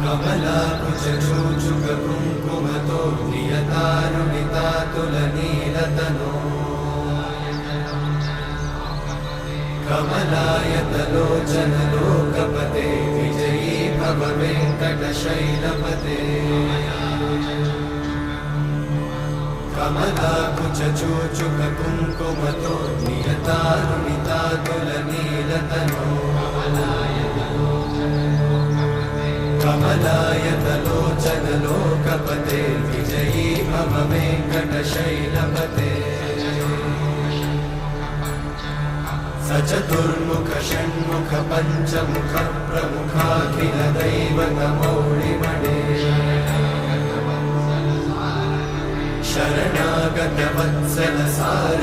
कमलाकुचूचुककुङ्कुमतो नियतारुणितातुलनीलतनो कमलायतलोचनलोकपते विजयी भव वेङ्कटशैलपते कमलाकुचूचुककुङ्कुमतो नियतारुणितातुलनीलतनो कमलायतलोचनलोकपते विजयी भव वेङ्कटशैलपते सचतुर्मुख षण्मुख पञ्चमुख प्रमुखाखिलदैवतमौलिमणे शरणागतवत्सल सार